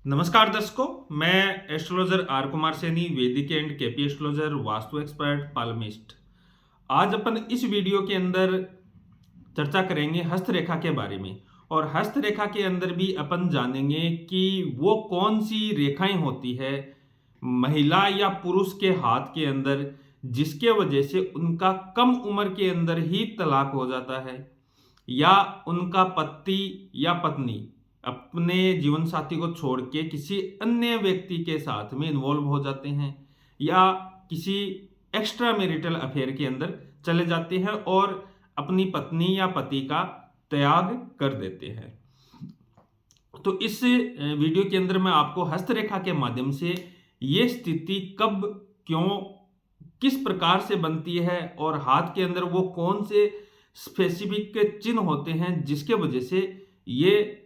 नमस्कार दर्शकों, मैं astrologer are Kumar Saini, Vedic and KP astrologer, vastu expert, palmist. आज अपन इस वीडियो के अंदर चर्चा करेंगे हस्तरेखा के बारे में। और हस्तरेखा के अंदर भी अपन जानेंगे कि वो कौन सी रेखाएं होती है महिला या पुरुष के हाथ के अंदर, जिसके वजह से उनका कम उम्र के अंदर ही तलाक हो जाता है, या उनका पति या पत्नी अपने जीवन साथी को छोड़ के किसी अन्य व्यक्ति के साथ में इन्वॉल्व हो जाते हैं, या किसी एक्स्ट्रा मैरिटल अफेयर के अंदर चले जाते हैं और अपनी पत्नी या पति का त्याग कर देते हैं। तो इस वीडियो के अंदर मैं आपको हस्तरेखा के माध्यम से ये स्थिति कब, क्यों, किस प्रकार से बनती है और हाथ के अंदर वो कौन से स्पेसिफिक चिन्ह होते हैं जिसके वजह से ये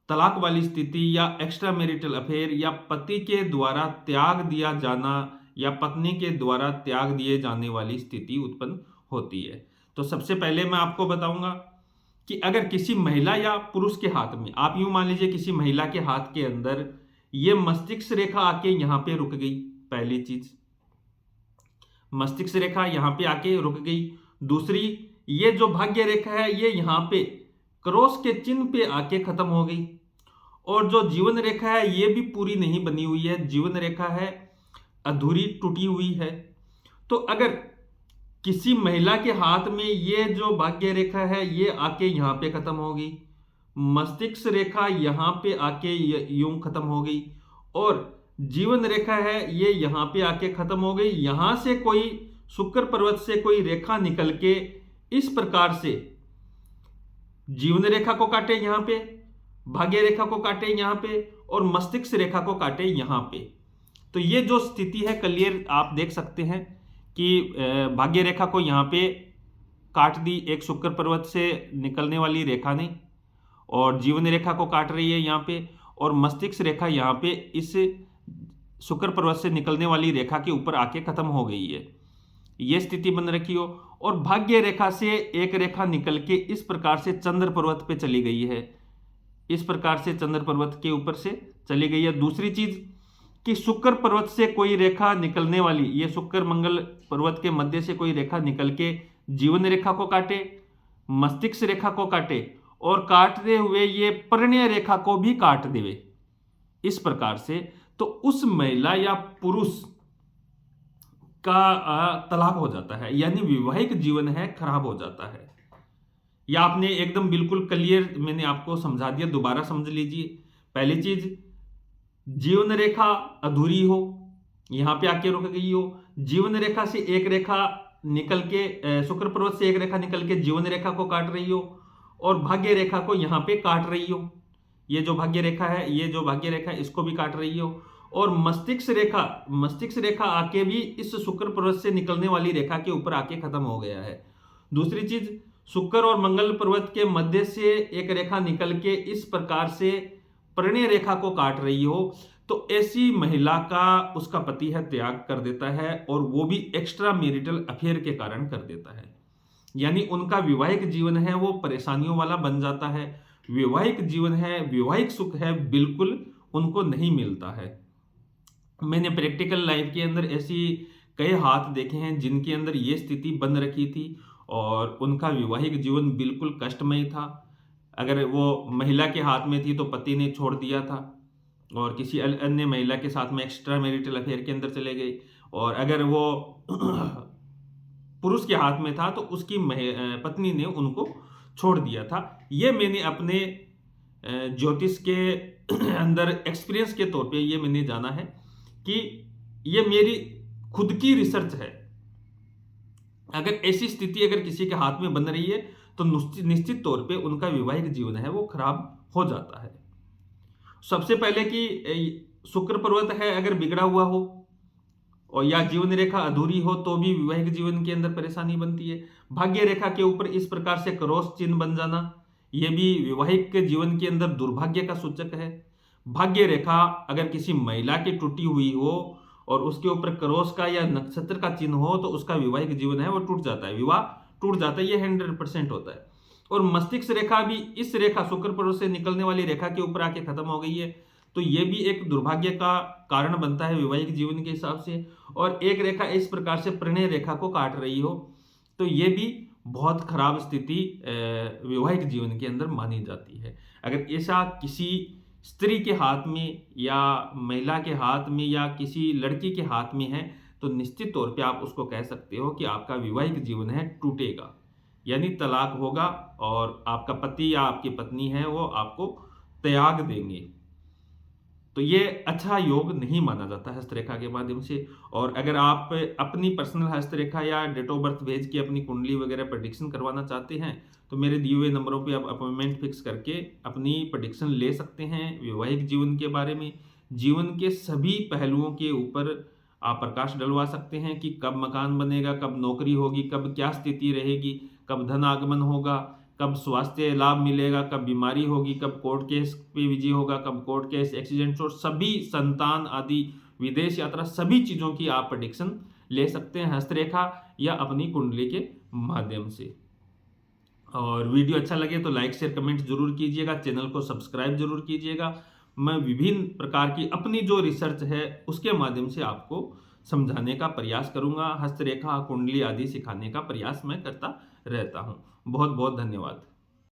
तलाक वाली स्थिति या एक्स्ट्रा मैरिटल अफेयर या पति के द्वारा त्याग दिया जाना या पत्नी के द्वारा त्याग दिए जाने वाली स्थिति उत्पन्न होती है। तो सबसे पहले मैं आपको बताऊंगा कि अगर किसी महिला या पुरुष के हाथ में, आप यूं मान लीजिए किसी महिला के हाथ के अंदर ये मस्तिष्क रेखा आके यहां पे रुक गई, पहली चीज मस्तिष्क रेखा यहां पे आके रुक गई। दूसरी, ये जो भाग्य रेखा है ये यहां पे क्रॉस के चिन्ह पे आके खत्म हो गई। और जो जीवन रेखा है ये भी पूरी नहीं बनी हुई है, जीवन रेखा है अधूरी, टूटी हुई है। तो अगर किसी महिला के हाथ में ये जो भाग्य रेखा है ये आके यहां पे खत्म हो गई, मस्तिष्क रेखा यहां पे आके यूं खत्म हो गई, और जीवन रेखा है ये यहां पे आके खत्म हो गई, यहां से कोई शुक्र पर्वत से कोई रेखा निकल के इस प्रकार से जीवन रेखा को काटे यहां पे, भाग्य रेखा को काटे यहां पे, और मस्तिष्क रेखा को काटे यहां पे। तो ये जो स्थिति है क्लियर आप देख सकते हैं कि भाग्य रेखा को यहां पे काट दी एक शुक्र पर्वत से निकलने वाली रेखा ने, और जीवन रेखा को काट रही है यहां पे, और मस्तिष्क रेखा यहां पे इस शुक्र पर्वत से निकलने वाली रेखा के ऊपर आके खत्म हो गई है। ये स्थिति बन रखी हो, और भाग्य रेखा से एक रेखा निकल के इस प्रकार से चंद्र पर्वत पे चली गई है, इस प्रकार से चंद्र पर्वत के ऊपर से चली गई है। दूसरी चीज कि शुक्र पर्वत से कोई रेखा निकलने वाली, ये शुक्र मंगल पर्वत के मध्य से कोई रेखा निकल के जीवन रेखा को काटे, मस्तिष्क रेखा को काटे, और काटते हुए ये परिणय रेखा को भी काट देवे इस प्रकार से, तो उस महिला या पुरुष का तलाक हो जाता है, यानी वैवाहिक जीवन है खराब हो जाता है। या आपने एकदम बिल्कुल क्लियर मैंने आपको समझा दिया, दोबारा समझ लीजिए। पहली चीज, जीवन रेखा अधूरी हो, यहां पे आके रुक गई हो, जीवन रेखा से एक रेखा निकल के शुक्र पर्वत से एक रेखा निकल के जीवन रेखा को काट रही हो, और भाग्य रेखा को यहां पे काट रही हो, ये जो भाग्य रेखा है, ये जो भाग्य रेखा है इसको भी काट रही हो, और मस्तिष्क रेखा आके भी इस शुक्र पर्वत से निकलने वाली रेखा के ऊपर आके खत्म हो गया है। दूसरी चीज, शुक्र और मंगल पर्वत के मध्य से एक रेखा निकल के इस प्रकार से परिणय रेखा को काट रही हो, तो ऐसी महिला का उसका पति है त्याग कर देता है, और वो भी एक्स्ट्रा मैरिटल अफेयर के कारण कर देता है। यानी उनका वैवाहिक जीवन है वो परेशानियों वाला बन जाता है, वैवाहिक जीवन है, वैवाहिक सुख है बिल्कुल उनको नहीं मिलता है। मैंने प्रैक्टिकल लाइफ के अंदर ऐसी कई हाथ देखे हैं जिनके अंदर ये स्थिति बन रखी थी, और उनका वैवाहिक जीवन बिल्कुल कष्टमय था। अगर वो महिला के हाथ में थी तो पति ने छोड़ दिया था और किसी अन्य महिला के साथ में एक्स्ट्रा मैरिटल अफेयर के अंदर चले गए, और अगर वो पुरुष के हाथ में था तो उसकी पत्नी ने उनको छोड़ दिया था। ये मैंने अपने ज्योतिष के अंदर एक्सपीरियंस के तौर पे ये मैंने जाना है कि ये मेरी खुद की रिसर्च है। अगर ऐसी स्थिति अगर किसी के हाथ में बन रही है तो निश्चित तौर पे उनका वैवाहिक जीवन है वो खराब हो जाता है। सबसे पहले कि शुक्र पर्वत है अगर बिगड़ा हुआ हो, और या जीवन रेखा अधूरी हो, तो भी वैवाहिक जीवन के अंदर परेशानी बनती है। भाग्य रेखा के ऊपर इस प्रकार से क्रॉस चिन्ह बन जाना, यह भी वैवाहिक जीवन के अंदर दुर्भाग्य का सूचक है। भाग्य रेखा अगर किसी महिला की टूटी हुई हो और उसके ऊपर क्रॉस का या नक्षत्र का चिन्ह हो, तो उसका वैवाहिक जीवन है वो टूट जाता है, विवाह टूट जाता है, ये 100% होता है। और मस्तिष्क रेखा भी इस रेखा शुक्र पर्वत से निकलने वाली रेखा के ऊपर आके खत्म हो गई है, तो ये भी एक दुर्भाग्य का कारण बनता है वैवाहिक जीवन के हिसाब से। और एक रेखा इस प्रकार से प्रणय रेखा को काट रही हो, तो ये भी बहुत खराब स्थिति वैवाहिक जीवन के अंदर मानी जाती है। अगर ऐसा किसी स्त्री के हाथ में या महिला के हाथ में या किसी लड़की के हाथ में है, तो निश्चित तौर पे आप उसको कह सकते हो कि आपका वैवाहिक जीवन है टूटेगा, यानी तलाक होगा और आपका पति या आपकी पत्नी है वो आपको त्याग देंगे। तो ये अच्छा योग नहीं माना जाता हस्तरेखा के माध्यम से। और अगर आप अपनी पर्सनल हस्तरेखा या डेट ऑफ बर्थ भेज के अपनी कुंडली वगैरह प्रेडिक्शन करवाना चाहते हैं, तो मेरे दिए हुए नंबरों पे आप अपॉइंटमेंट फिक्स करके अपनी प्रेडिक्शन ले सकते हैं वैवाहिक जीवन के बारे में। जीवन के सभी पहलुओं के ऊपर आप प्रकाश डलवा सकते हैं कि कब मकान बनेगा, कब नौकरी होगी, कब क्या स्थिति रहेगी, कब धन आगमन होगा, कब स्वास्थ्य लाभ मिलेगा, कब बीमारी होगी, कब कोर्ट केस पे विजय होगा, कब कोर्ट केस एक्सीडेंट्स और सभी संतान आदि विदेश यात्रा सभी चीज़ों की आप प्रेडिक्शन ले सकते हैं हस्तरेखा या अपनी कुंडली के माध्यम से। और वीडियो अच्छा लगे तो लाइक शेयर कमेंट जरूर कीजिएगा, चैनल को सब्सक्राइब जरूर कीजिएगा। मैं विभिन्न प्रकार की अपनी जो रिसर्च है उसके माध्यम से आपको समझाने का प्रयास करूंगा। हस्तरेखा कुंडली आदि सिखाने का प्रयास मैं करता रहता हूं। बहुत बहुत धन्यवाद।